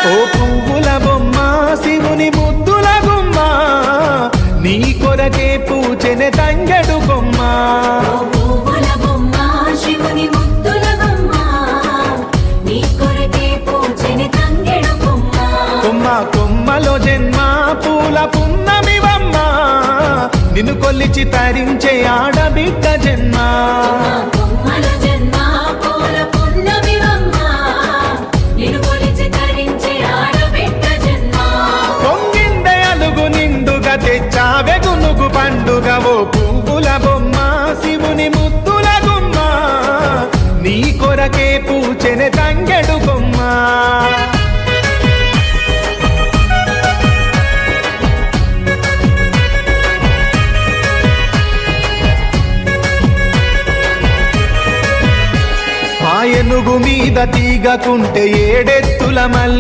ఓ పువ్వుల బొమ్మ శివుని ముద్దుల గుమ్మ నీ కొరకే పూచెనే తంగెడు కొమ్మ కొమ్మ కొమ్మలో జన్మ పూల పున్నమివమ్మ నిన్ను కొల్లిచి తరించే ఆడబిడ్డ జన్మ పొంగిందే అలుగు నిండుగా తెచ్చావె గునుగు పండుగ ఓ పువ్వుల బొమ్మ శివుని ముద్దుల గుమ్మ నీ కొరకే పూచెనే తంగెడు కొమ్మ ఏనుగు మీద తీగకుంటే ఏడెత్తుల మల్ల